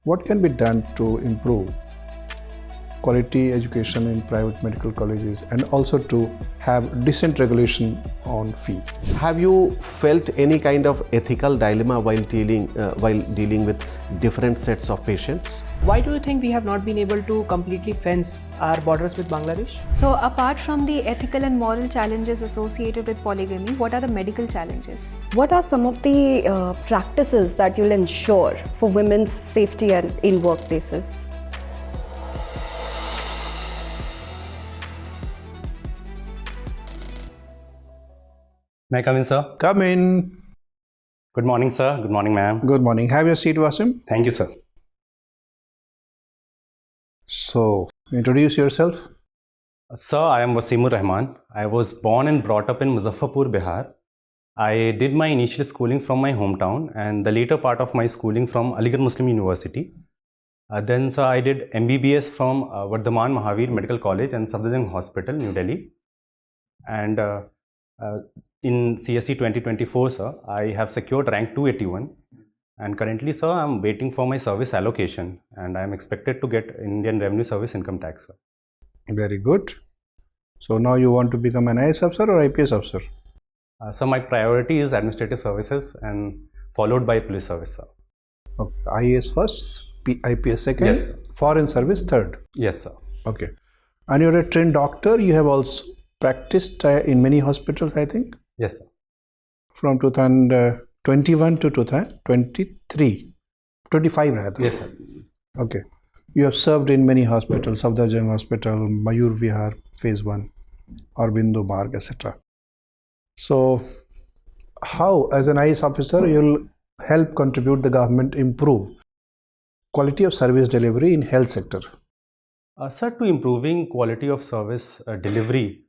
What can be done to improve quality education in private medical colleges and also to have decent regulation on fee? Have you felt any kind of ethical dilemma while dealing with different sets of patients? Why do you think we have not been able to completely fence our borders with Bangladesh? So apart from the ethical and moral challenges associated with polygamy, what are the medical challenges? What are some of the practices that you'll ensure for women's safety and in workplaces? May I come in, sir? Come in. Good morning, sir. Good morning, ma'am. Good morning. Have your seat, Wasim. Thank you, sir. So, introduce yourself. Sir, I am Wasim Ur Rahman. I was born and brought up in Muzaffarpur, Bihar. I did my initial schooling from my hometown and the later part of my schooling from Aligarh Muslim University. Then, sir, I did MBBS from Vardhaman Mahavir Medical College and Safdarjung Hospital, New Delhi. And in CSE 2024, sir, I have secured rank 281. And currently, sir, I am waiting for my service allocation and I am expected to get Indian Revenue Service income tax, sir. Very good. So now you want to become an IAS officer or IPS officer? So my priority is administrative services and followed by police service, sir. Okay. IAS first, IPS second, Yes, sir. Foreign service third. Yes, sir. Okay. And you're a trained doctor. You have also practiced in many hospitals, I think, Yes, sir. from 2021 to 2023, 25 rather. Yes, sir. Okay. You have served in many hospitals, Safdarjung Hospital, Mayur Vihar, Phase 1, Aurobindo Marg, etc. So, how, as an IAS officer, you'll help contribute the government improve quality of service delivery in health sector? Sir, to improving quality of service delivery,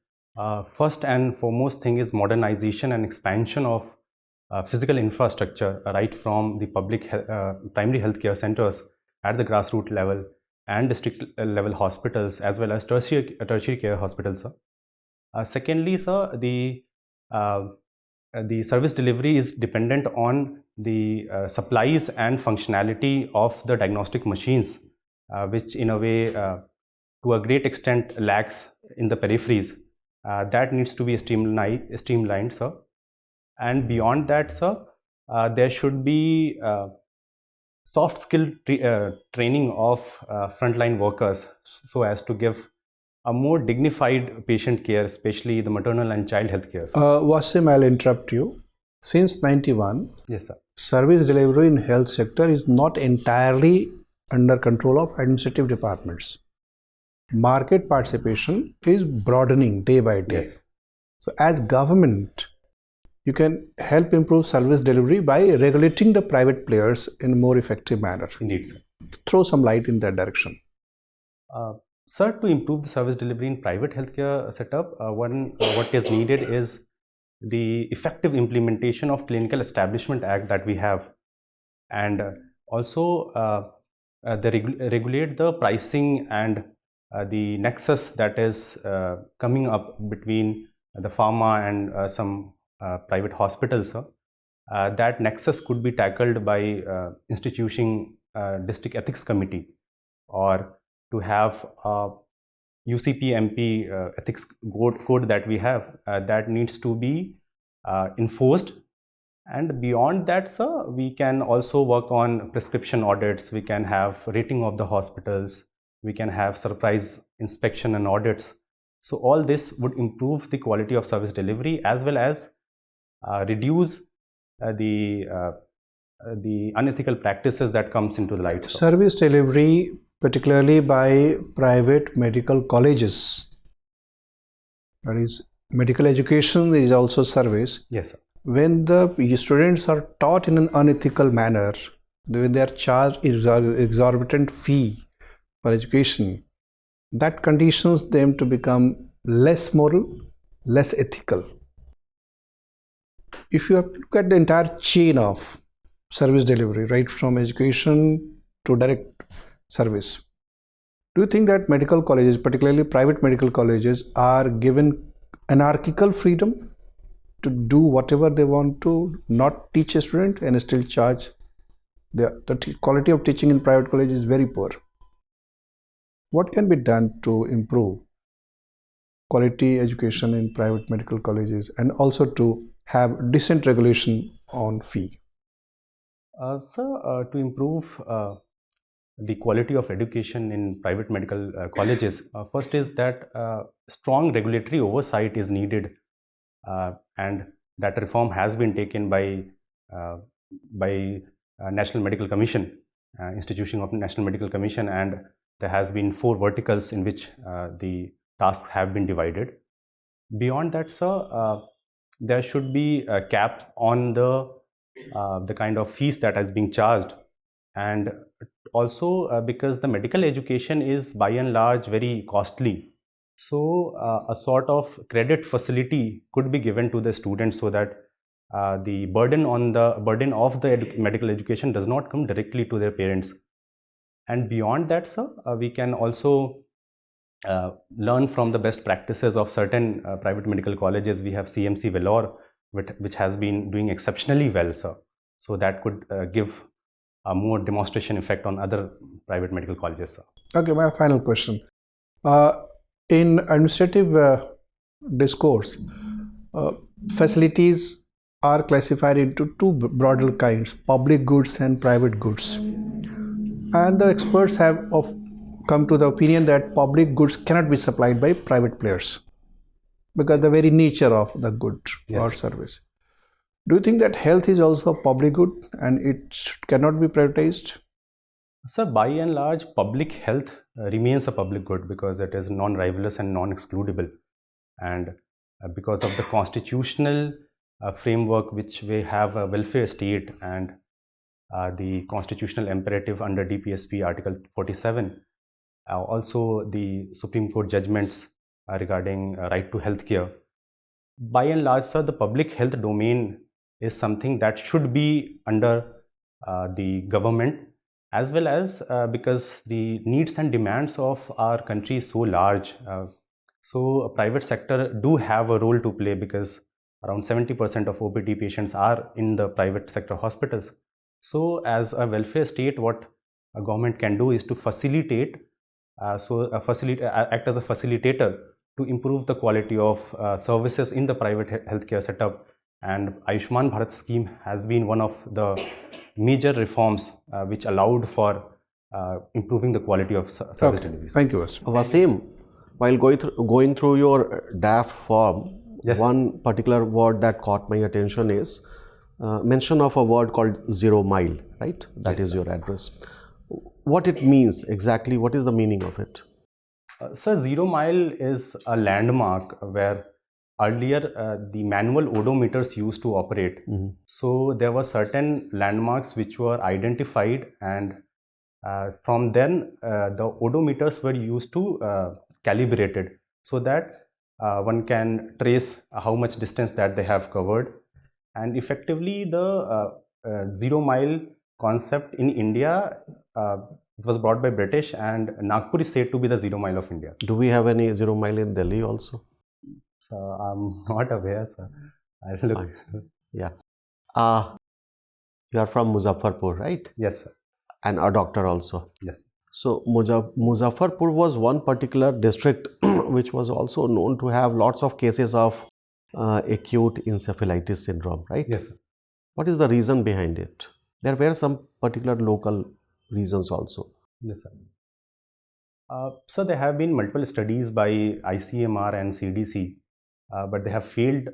first and foremost thing is modernization and expansion of physical infrastructure, right from the public primary healthcare centers at the grassroots level and district level hospitals as well as tertiary care hospitals, sir. Secondly, sir, the service delivery is dependent on the supplies and functionality of the diagnostic machines, which in a way to a great extent lacks in the peripheries. That needs to be streamlined, sir. And beyond that, sir, there should be soft skill training of frontline workers so as to give a more dignified patient care, especially the maternal and child health care. Wasim, I'll interrupt you. Since 91, Yes, sir. service delivery in health sector is not entirely under control of administrative departments. Market participation is broadening day by day. Yes. So as government, you can help improve service delivery by regulating the private players in a more effective manner. Indeed, sir. Throw some light in that direction. Sir, to improve the service delivery in private healthcare setup, what is needed is the effective implementation of Clinical Establishment Act that we have, and also regulate the pricing and the nexus that is coming up between the pharma and some private hospitals, sir. That nexus could be tackled by instituting district ethics committee, or to have UCPMP ethics code that we have that needs to be enforced. And beyond that, sir, we can also work on prescription audits. We can have rating of the hospitals. We can have surprise inspection and audits. So all this would improve the quality of service delivery as well as reduce the unethical practices that comes into the light. Service delivery, particularly by private medical colleges, that is, medical education is also service. Yes, sir. When the students are taught in an unethical manner, when they are charged exorbitant fee for education, that conditions them to become less moral, less ethical. If you have to look at the entire chain of service delivery, right from education to direct service, do you think that medical colleges, particularly private medical colleges, are given anarchical freedom to do whatever they want to, not teach a student and still charge The quality of teaching in private colleges is very poor. What can be done to improve quality education in private medical colleges and also to have decent regulation on fee? To improve the quality of education in private medical colleges, first is that strong regulatory oversight is needed, and that reform has been taken by National Medical Commission, institution of National Medical Commission, and there has been 4 verticals in which the tasks have been divided. Beyond that, sir, there should be a cap on the kind of fees that is being charged, and also because the medical education is by and large very costly, so a sort of credit facility could be given to the students so that the burden of the medical education does not come directly to their parents. And beyond that, sir, we can also learn from the best practices of certain private medical colleges. We have CMC Vellore, which has been doing exceptionally well, sir. So that could give a more demonstration effect on other private medical colleges, sir. Okay, my final question. In administrative discourse, facilities are classified into 2 broader kinds, public goods and private goods. And the experts have come to the opinion that public goods cannot be supplied by private players because the very nature of the good or service. Do you think that health is also a public good and it cannot be privatized? Sir, by and large, public health remains a public good because it is non-rivalous and non-excludable. And because of the constitutional framework which we have a welfare state and the constitutional imperative under DPSP Article 47, also the Supreme Court judgments regarding right to health care. By and large, sir, the public health domain is something that should be under the government, as well as because the needs and demands of our country is so large. So a private sector do have a role to play because around 70% of OPD patients are in the private sector hospitals. So as a welfare state, what a government can do is to facilitate, act as a facilitator to improve the quality of services in the private healthcare setup. And Ayushman Bharat scheme has been one of the major reforms which allowed for improving the quality of service delivery. Thank you, Wasim. Wasim, while going through your DAF form, one particular word that caught my attention is mention of a word called 0 mile, right? That is your address. What it means exactly, what is the meaning of it? Sir, 0 mile is a landmark where earlier the manual odometers used to operate. So there were certain landmarks which were identified, and from then the odometers were used to calibrated so that one can trace how much distance that they have covered. And effectively the 0 mile concept in India it was brought by British, and Nagpur is said to be the 0 mile of India. Do we have any 0 mile in Delhi also? So I'm not aware, sir. I'll look. Yeah. You are from Muzaffarpur, right? Yes, sir. And a doctor also. Yes. So Muzaffarpur was one particular district which was also known to have lots of cases of acute encephalitis syndrome, right? Yes, sir. What is the reason behind it? There were some particular local reasons also. Yes, sir. So there have been multiple studies by ICMR and CDC, but they have failed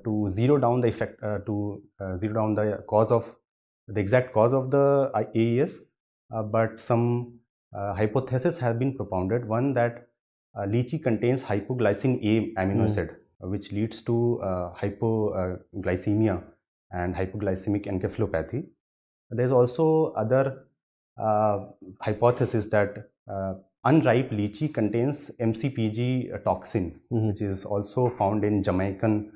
to zero down the effect, zero down the cause of the exact cause of the AES. But some hypotheses have been propounded. One, that lychee contains hypoglycine A amino acid, which leads to hypoglycemia and hypoglycemic encephalopathy. There is also other hypothesis that unripe lychee contains MCPG toxin, which is also found in Jamaican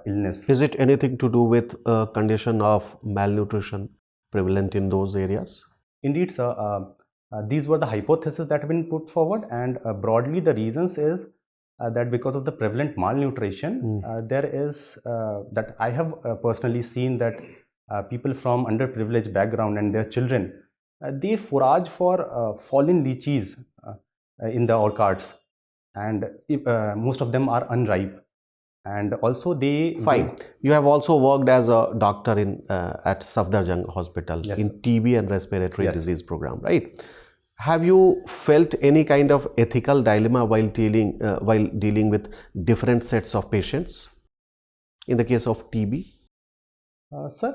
illness. Is it anything to do with a condition of malnutrition prevalent in those areas? Indeed, sir. These were the hypotheses that have been put forward, and broadly the reasons is that because of the prevalent malnutrition, there is that I have personally seen that people from underprivileged background and their children, they forage for fallen lychees in the orchards, and most of them are unripe. And also they Fine. You have also worked as a doctor in at Safdarjung Hospital Yes, in sir. TB and respiratory Yes. disease program, right? Have you felt any kind of ethical dilemma while dealing with different sets of patients in the case of TB? Sir,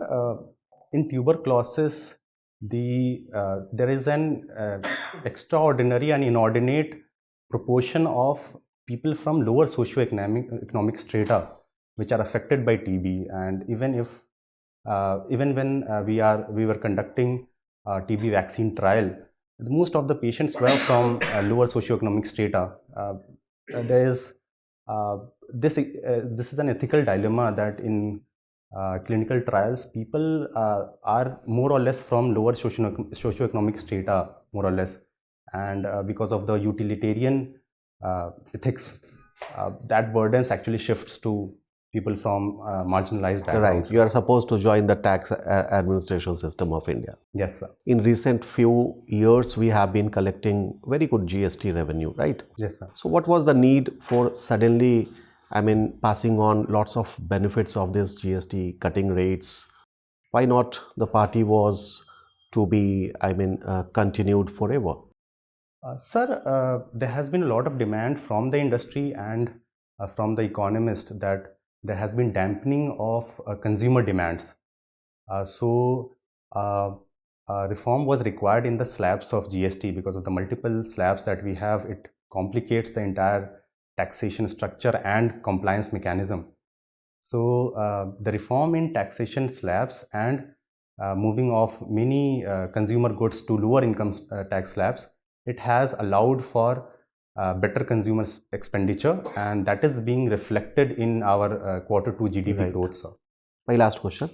in tuberculosis, there is an extraordinary and inordinate proportion of people from lower socio-economic strata which are affected by TB. And even when we were conducting TB vaccine trial, most of the patients were from lower socio-economic strata. There is this is an ethical dilemma that in clinical trials, people are more or less from lower socio-economic strata, more or less, and because of the utilitarian ethics, that burdens actually shifts to people from marginalized backgrounds. Right. You are supposed to join the tax administration system of India. Yes, sir. In recent few years, we have been collecting very good GST revenue, right? Yes, sir. So what was the need for suddenly, passing on lots of benefits of this GST, cutting rates? Why not the party was to be, continued forever? Sir, there has been a lot of demand from the industry and from the economist that there has been dampening of consumer demands. Reform was required in the slabs of GST because of the multiple slabs that we have. It complicates the entire taxation structure and compliance mechanism. So the reform in taxation slabs and moving of many consumer goods to lower income tax slabs, it has allowed for better consumer expenditure, and that is being reflected in our Q2 GDP Right. growth, sir. My last question.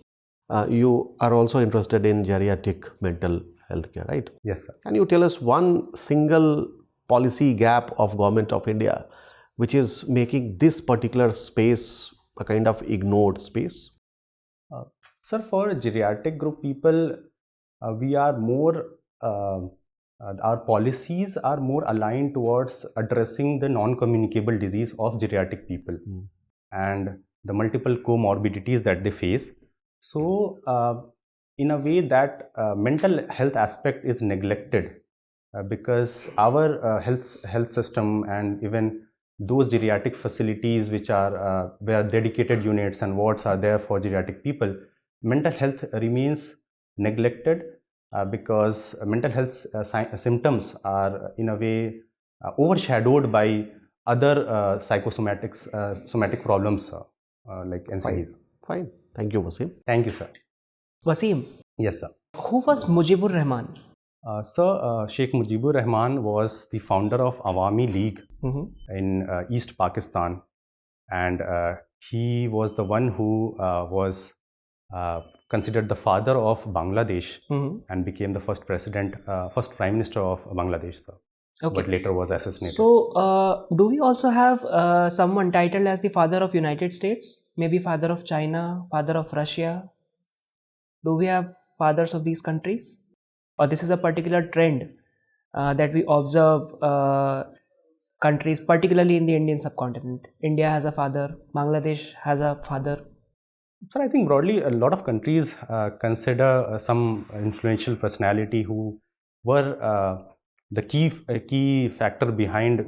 You are also interested in geriatric mental health care, right? Yes, sir. Can you tell us one single policy gap of Government of India which is making this particular space a kind of ignored space? Sir, for geriatric group people, we are more, our policies are more aligned towards addressing the non-communicable disease of geriatric people and the multiple comorbidities that they face. So, in a way that mental health aspect is neglected because our health system and even those geriatric facilities which are where dedicated units and wards are there for geriatric people, mental health remains neglected because mental health symptoms are in a way overshadowed by other somatic problems like NCDs. Fine. Thank you, Wasim. Thank you, sir. Wasim, Yes, sir. who was Mujibur Rahman? Sir, Sheikh Mujibur Rahman was the founder of Awami League in East Pakistan, and he was the one who was considered the father of Bangladesh and became the first prime minister of Bangladesh, sir. Okay. But later was assassinated. So, do we also have someone titled as the father of United States? Maybe father of China, father of Russia? Do we have fathers of these countries? Or this is a particular trend that we observe countries, particularly in the Indian subcontinent? India has a father, Bangladesh has a father. Sir, I think broadly a lot of countries consider some influential personality who were the key factor behind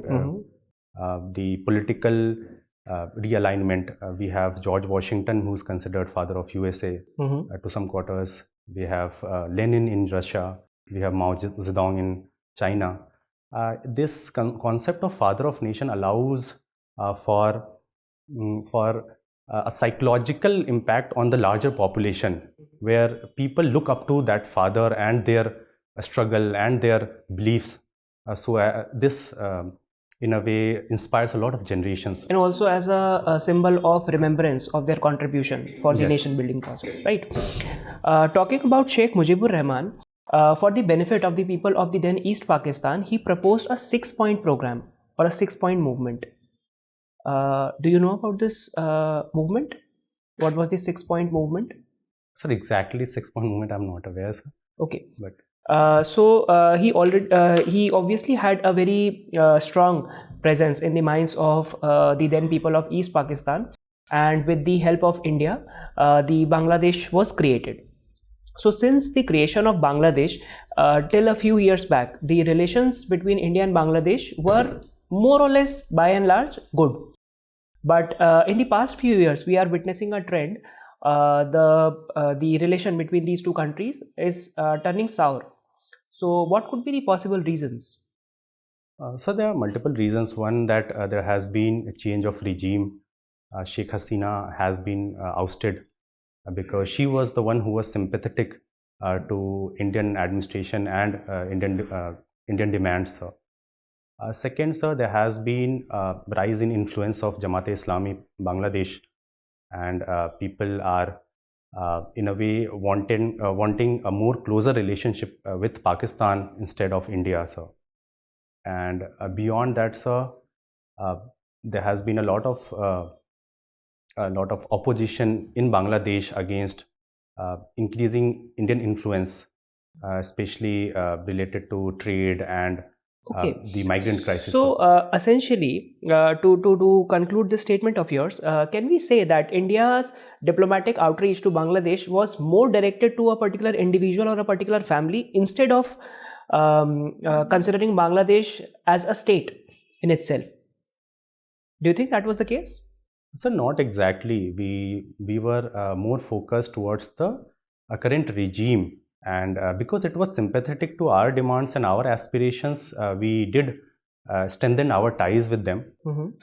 the political realignment. We have George Washington, who's considered father of USA to some quarters. We have Lenin in Russia. We have Mao Zedong in China. This concept of father of nation allows for a psychological impact on the larger population, where people look up to that father and their struggle and their beliefs. This in a way inspires a lot of generations. And also as a symbol of remembrance of their contribution for the Yes. nation building process, right? Talking about Sheikh Mujibur Rahman, for the benefit of the people of the then East Pakistan, he proposed a 6-point program or a 6-point movement. Do you know about this movement? What was the 6-point movement? Sir, exactly 6-point movement I'm not aware, sir. Okay. But He obviously had a very strong presence in the minds of the then people of East Pakistan, and with the help of India, the Bangladesh was created. So since the creation of Bangladesh till a few years back, the relations between India and Bangladesh were more or less by and large good. But in the past few years, we are witnessing a trend. The relation between these two countries is turning sour. So what could be the possible reasons? so there are multiple reasons. One, that there has been a change of regime. Sheikh Hasina has been ousted because she was the one who was sympathetic to Indian administration and Indian demands. Second, sir, there has been a rise in influence of Jamaat-e-Islami Bangladesh, and people are in a way wanting a more closer relationship with Pakistan instead of India, sir. And beyond that, sir, there has been a lot of opposition in Bangladesh against increasing Indian influence, especially related to trade and the migrant crisis. So essentially, to conclude this statement of yours, can we say that India's diplomatic outreach to Bangladesh was more directed to a particular individual or a particular family instead of considering Bangladesh as a state in itself? Do you think that was the case? So not exactly. We were more focused towards the current regime, and because it was sympathetic to our demands and our aspirations, we did strengthen our ties with them.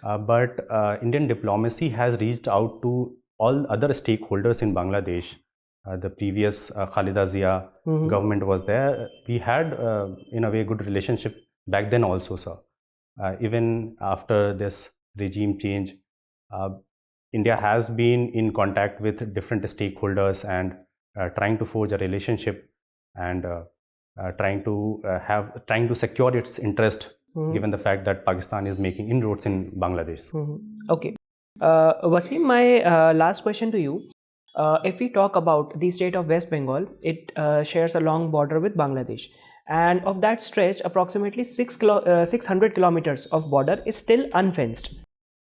But Indian diplomacy has reached out to all other stakeholders in Bangladesh. The previous Khalida Zia government was there. We had, in a way, good relationship back then also, sir. Even after this regime change, India has been in contact with different stakeholders and trying to forge a relationship and trying to secure its interest, given the fact that Pakistan is making inroads in Bangladesh. Okay. Wasim, my last question to you. If we talk about the state of West Bengal, it shares a long border with Bangladesh. And of that stretch, approximately 600 kilometers of border is still unfenced.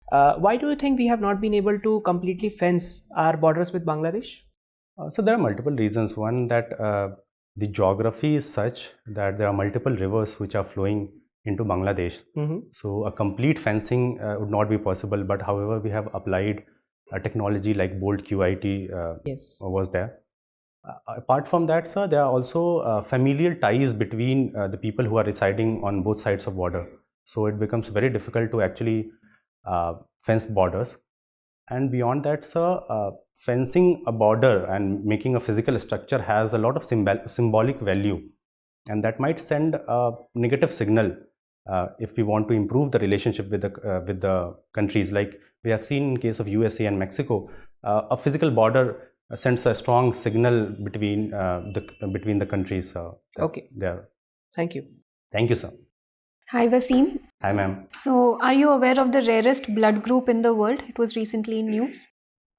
Why do you think we have not been able to completely fence our borders with Bangladesh? So there are multiple reasons. One, that the geography is such that there are multiple rivers which are flowing into Bangladesh. So a complete fencing would not be possible. But however, we have applied a technology like Bolt QIT was there. Apart from that, sir, there are also familial ties between the people who are residing on both sides of border. So it becomes very difficult to actually fence borders. And beyond that, sir, fencing a border and making a physical structure has a lot of symbolic value, and that might send a negative signal if we want to improve the relationship with the countries. Like we have seen in case of USA and Mexico, a physical border sends a strong signal between the countries. Okay. There. Thank you. Thank you, sir. Hi Wasim. Hi, ma'am. So, are you aware of the rarest blood group in the world? It was recently in news.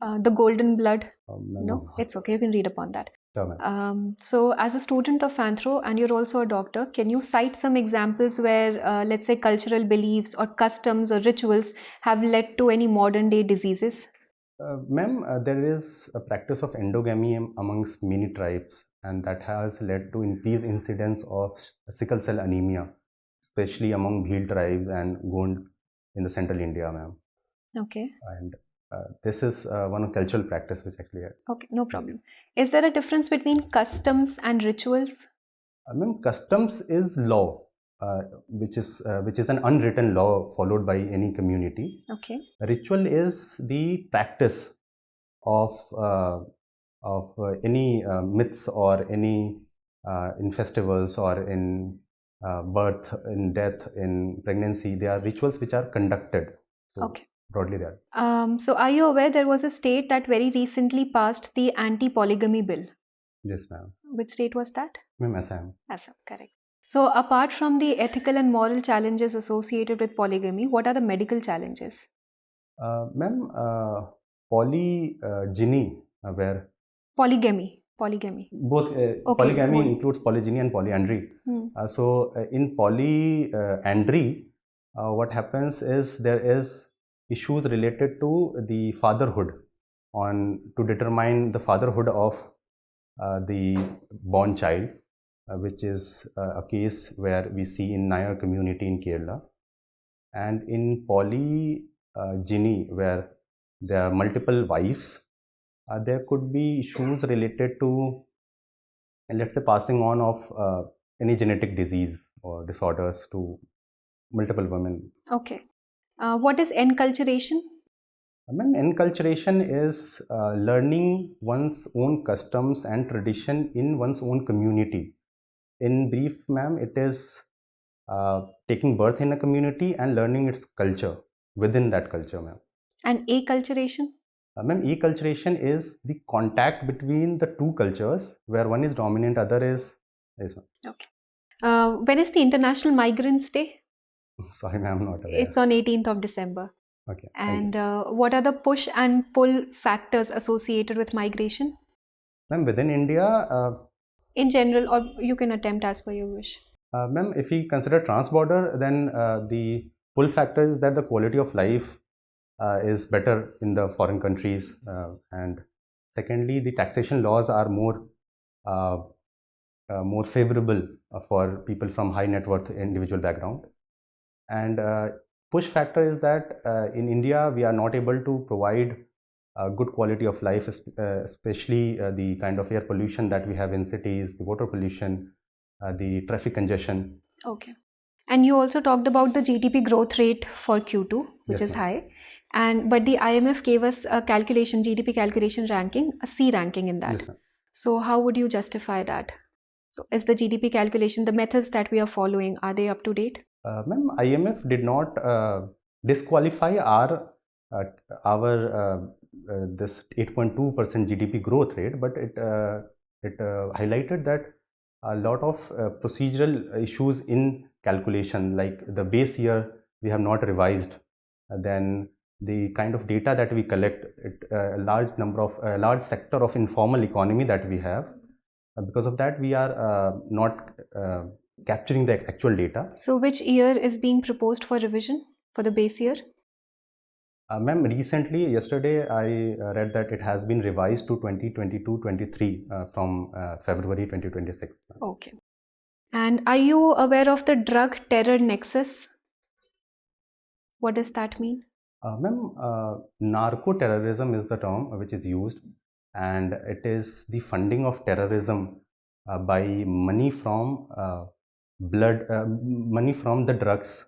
The golden blood. No, it's okay. You can read upon that. Sure, ma'am. So, as a student of Anthro and you're also a doctor, can you cite some examples where, let's say, cultural beliefs or customs or rituals have led to any modern day diseases? Ma'am, there is a practice of endogamy amongst many tribes, and that has led to increased incidence of sickle cell anemia, especially among Bhil tribes and Gond in the central India, ma'am. Okay. And this is one of cultural practice which actually. Okay, no problem. Is there a difference between customs and rituals? Ma'am, customs is law, which is an unwritten law followed by any community. Okay. Ritual is the practice of any myths or any in festivals or in birth, in death, in pregnancy. They are rituals which are conducted. So okay. Broadly there. So are you aware there was a state that very recently passed the anti-polygamy bill? Yes, ma'am. Which state was that? Ma'am, Assam. Assam, correct. So apart from the ethical and moral challenges associated with polygamy, what are the medical challenges? Ma'am, polygyny, where Polygamy. Polygamy. Both polygamy includes polygyny and polyandry. So in polyandry, what happens is there is issues related to the fatherhood to determine the fatherhood of the born child, which is a case where we see in Nair community in Kerala. And in polygyny, where there are multiple wives, there could be issues related to, let's say, passing on of any genetic disease or disorders to multiple women. Okay. What is enculturation? Ma'am, enculturation is learning one's own customs and tradition in one's own community. In brief, ma'am, it is taking birth in a community and learning its culture within that culture, ma'am. And acculturation? Ma'am, acculturation is the contact between the two cultures where one is dominant, other is okay. When is the International Migrants Day? Sorry, ma'am, I'm not aware. It's on 18th of December. Okay. And what are the push and pull factors associated with migration? Ma'am, within India? In general, or you can attempt as per your wish. Ma'am, if we consider trans-border, then the pull factor is that the quality of life is better in the foreign countries, and secondly, the taxation laws are more favorable for people from high net worth individual background. And push factor is that in India we are not able to provide good quality of life, especially the kind of air pollution that we have in cities, the water pollution, the traffic congestion. Okay. And you also talked about the GDP growth rate for Q2, which Yes, is high. But the IMF gave us a calculation, GDP calculation ranking, a C ranking in that. Yes, so how would you justify that? So is the GDP calculation, the methods that we are following, are they up to date? Ma'am, IMF did not disqualify our this 8.2% GDP growth rate, but it highlighted that a lot of procedural issues in calculation, like the base year we have not revised, then the kind of data that we collect, a large sector of informal economy that we have. Because of that, we are not capturing the actual data. So which year is being proposed for revision for the base year? Ma'am, recently, yesterday, I read that it has been revised to 2022-23 from February 2026. Okay. And are you aware of the drug terror nexus? What does that mean? Ma'am, narco-terrorism is the term which is used, and it is the funding of terrorism by money from money from the drugs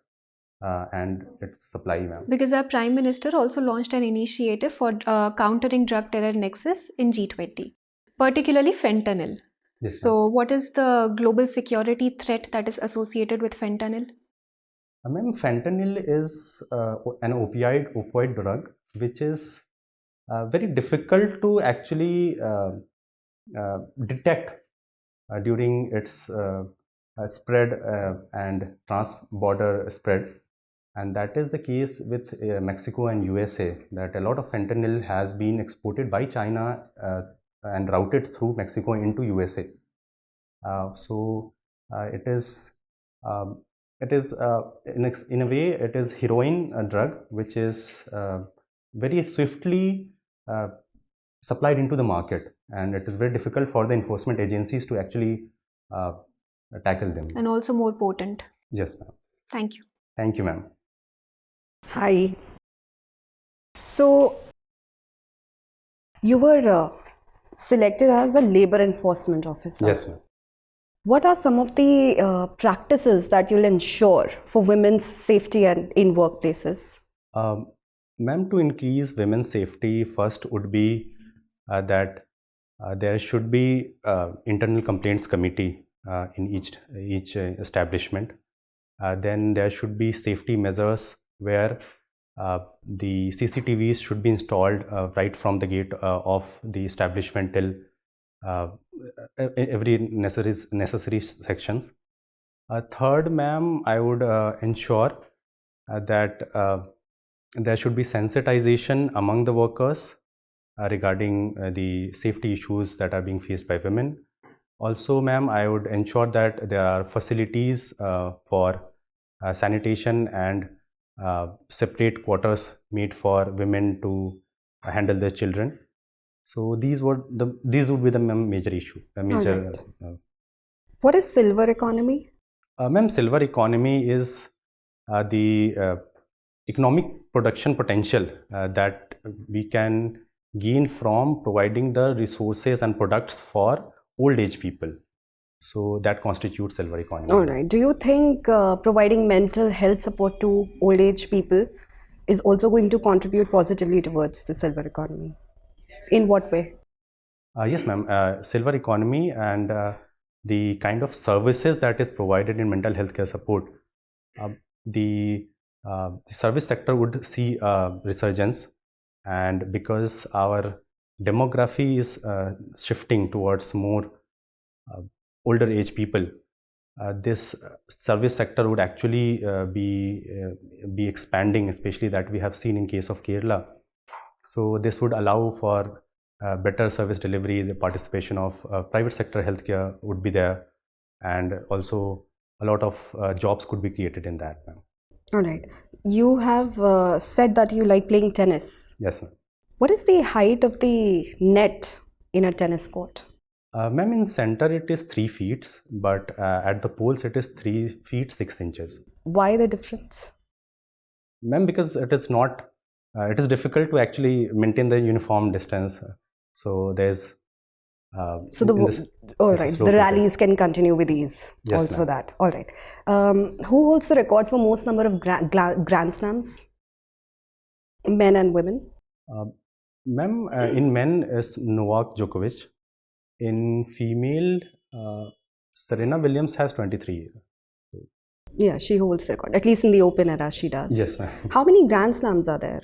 and its supply, ma'am. Because our Prime Minister also launched an initiative for countering drug terror nexus in G20, particularly fentanyl. Yes, so what is the global security threat that is associated with fentanyl? Ma'am, fentanyl is an opioid drug which is very difficult to actually detect during its spread and trans-border spread, and that is the case with Mexico and USA, that a lot of fentanyl has been exported by China and routed through Mexico into USA. So it is in a way it is heroin drug which is very swiftly supplied into the market, and it is very difficult for the enforcement agencies to actually tackle them. And also more potent. Yes, ma'am. Thank you. Thank you, ma'am. Hi. So, you were selected as a labor enforcement officer. Yes, ma'am. What are some of the practices that you'll ensure for women's safety and in workplaces? Ma'am, to increase women's safety, first would be that there should be internal complaints committee in each establishment. Then there should be safety measures where the CCTVs should be installed right from the gate of the establishment till every necessary sections. Third, ma'am, I would ensure that there should be sensitization among the workers regarding the safety issues that are being faced by women. Also, ma'am, I would ensure that there are facilities for sanitation and separate quarters made for women to handle their children. So these would be the major issue. Major. Alright. What is silver economy? Ma'am, silver economy is the economic production potential that we can gain from providing the resources and products for old age people. So that constitutes silver economy. All right. Do you think providing mental health support to old age people is also going to contribute positively towards the silver economy? In what way? Yes, ma'am. Silver economy and the kind of services that is provided in mental health care support, the service sector would see resurgence, and because our demography is shifting towards more older age people, this service sector would actually be expanding, especially that we have seen in case of Kerala. So this would allow for better service delivery. The participation of private sector healthcare would be there, and also a lot of jobs could be created in that, ma'am. All right. You have said that you like playing tennis. Yes, ma'am. What is the height of the net in a tennis court? Ma'am, in center it is 3 feet, but at the poles it is 3 feet 6 inches. Why the difference? Ma'am, because it is not, it is difficult to actually maintain the uniform distance. So there's all right, the rallies can continue with ease. Yes, also ma'am. that. All right. Who holds the record for most number of Grand Slams? Men and women? Ma'am, in men is Novak Djokovic. In female, Serena Williams has 23. Yeah, she holds the record. At least in the open era, she does. Yes, ma'am. How many Grand Slams are there?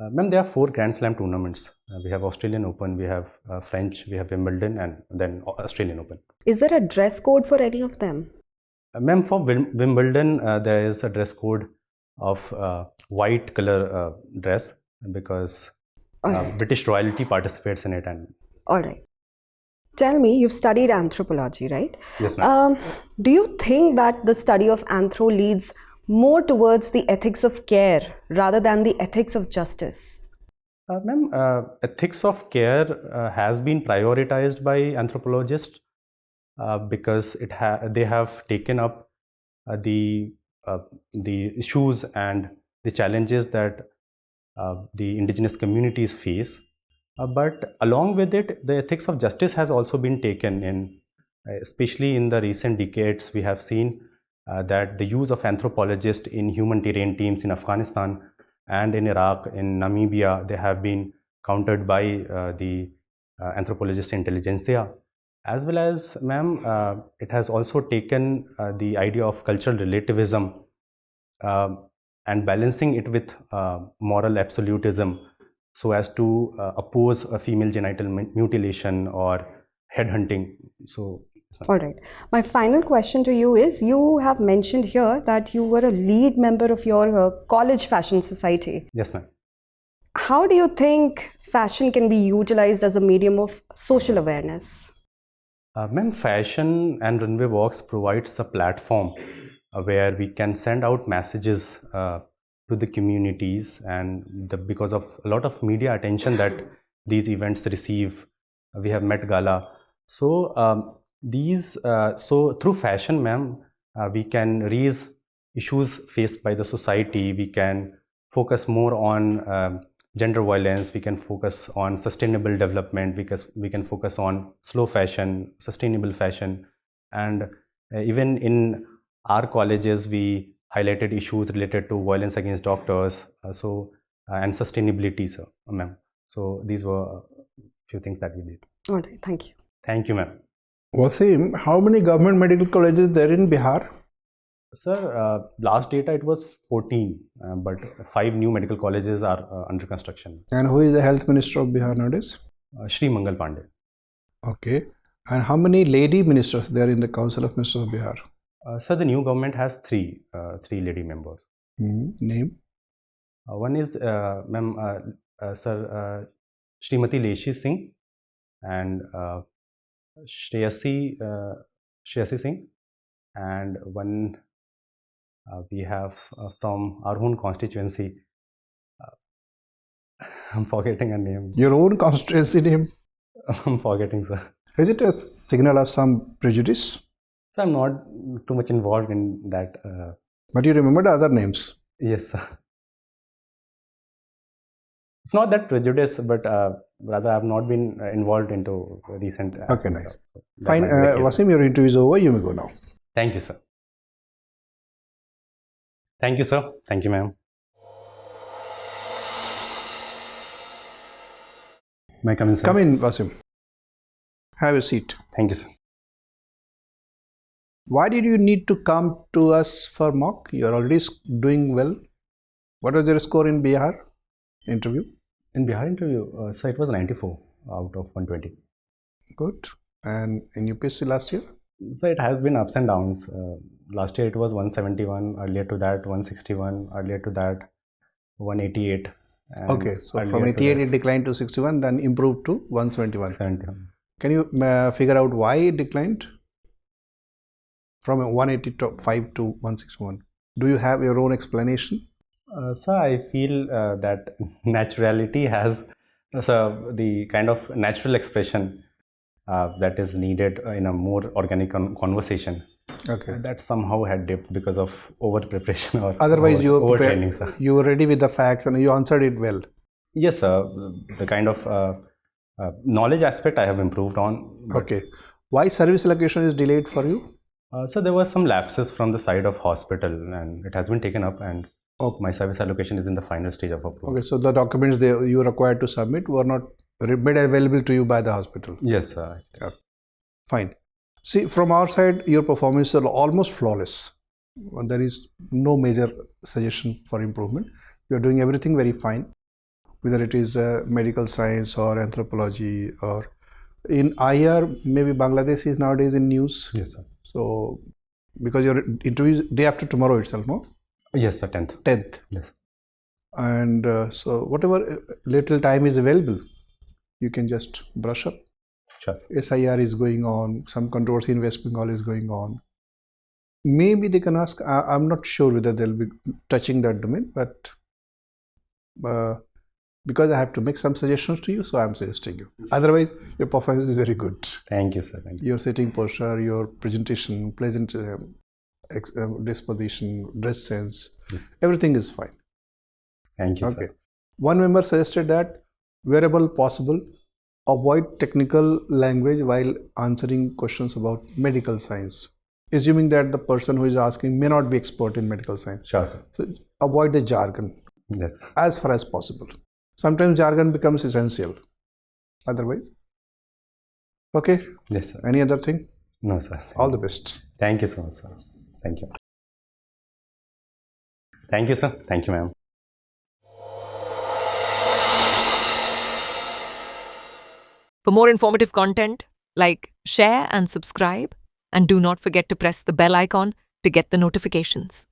Ma'am, there are 4 Grand Slam tournaments. We have Australian Open, we have French, we have Wimbledon, and then Australian Open. Is there a dress code for any of them? Ma'am, for Wimbledon, there is a dress code of white color dress, because British royalty participates in it. And all right. Tell me, you've studied anthropology, right? Yes, ma'am. Do you think that the study of anthro leads more towards the ethics of care rather than the ethics of justice? Ma'am, ethics of care has been prioritized by anthropologists because they have taken up the issues and the challenges that the indigenous communities face. But along with it, the ethics of justice has also been taken in, especially in the recent decades. We have seen that the use of anthropologists in human terrain teams in Afghanistan and in Iraq, in Namibia, they have been countered by the anthropologist intelligentsia. As well as, ma'am, it has also taken the idea of cultural relativism and balancing it with moral absolutism, so as to oppose a female genital mutilation or headhunting. So, all right. My final question to you is, you have mentioned here that you were a lead member of your college fashion society. Yes, ma'am. How do you think fashion can be utilized as a medium of social awareness? Ma'am, fashion and runway walks provides a platform where we can send out messages to the communities, and because of a lot of media attention that these events receive, we have Met Gala. So so through fashion, ma'am, we can raise issues faced by the society. We can focus more on gender violence. We can focus on sustainable development, because we can focus on slow fashion, sustainable fashion, and even in our colleges we highlighted issues related to violence against doctors, and sustainability, ma'am. So these were a few things that we did. All right, thank you. Thank you, ma'am. Wasim, how many government medical colleges there in Bihar? Sir, last data it was 14, but 5 new medical colleges are under construction. And who is the health minister of Bihar nowadays? Shri Mangal Pandey. Okay. And how many lady ministers there in the Council of Ministers of Bihar? Sir, the new government has three lady members. Name? One is, ma'am, Sir Srimati Leshi Singh and Shreyasi Singh, and one we have from our own constituency. I'm forgetting her name. Your own constituency name? I'm forgetting, sir. Is it a signal of some prejudice? So I'm not too much involved in that. But you remember the other names? Yes, sir. It's not that prejudice, but rather I've not been involved into recent. Okay, nice. So that Fine, might be the case. Wasim, your interview is over. You may go now. Thank you, sir. Thank you, sir. Thank you, ma'am. May I come in, sir? Come in, Wasim. Have a seat. Thank you, sir. Why did you need to come to us for mock? You're already doing well. What was your score in Bihar interview? In Bihar interview, sir, it was 94 out of 120. Good. And in UPSC last year? So it has been ups and downs. Last year it was 171, earlier to that 161, earlier to that 188. And Okay, so earlier from to 88 that, it declined to 61, then improved to 171. 71. Can you figure out why it declined? From 185 to 161. Do you have your own explanation? Sir, I feel that naturality has the kind of natural expression that is needed in a more organic conversation. Okay. That somehow had dipped because of over preparation or Otherwise, you were overtraining, prepared, sir. you were ready with the facts and you answered it well. Yes, sir. The kind of knowledge aspect I have improved on. But, Okay. Why service allocation is delayed for you? so there were some lapses from the side of hospital, and it has been taken up, and Okay. my service allocation is in the final stage of approval. Okay, so the documents you were required to submit were not made available to you by the hospital. Yes, sir. Fine. See, from our side, your performance is almost flawless. There is no major suggestion for improvement. You are doing everything very fine, whether it is medical science or anthropology or in IR, maybe Bangladesh is nowadays in news. Yes, sir. So, because your interview is day after tomorrow itself, no? Yes, sir. 10th. 10th. Yes. And so, whatever little time is available, you can just brush up. Sure, sir. SIR is going on, some controversy in West Bengal is going on. Maybe they can ask, I'm not sure whether they'll be touching that domain, but because I have to make some suggestions to you, so I'm suggesting you. Otherwise, your performance is very good. Thank you, sir. Thank you. Your sitting posture, your presentation, pleasant disposition, dress sense, Yes. everything is fine. Thank you, Okay. sir. One member suggested that wherever possible, avoid technical language while answering questions about medical science, assuming that the person who is asking may not be expert in medical science. Sure, sir. So avoid the jargon Yes. as far as possible. Sometimes jargon becomes essential. Otherwise, okay. Yes, sir. Any other thing? No, sir. All the best. Thank you so much, sir. Thank you. Thank you, sir. Thank you, ma'am. For more informative content, like, share and subscribe, and do not forget to press the bell icon to get the notifications.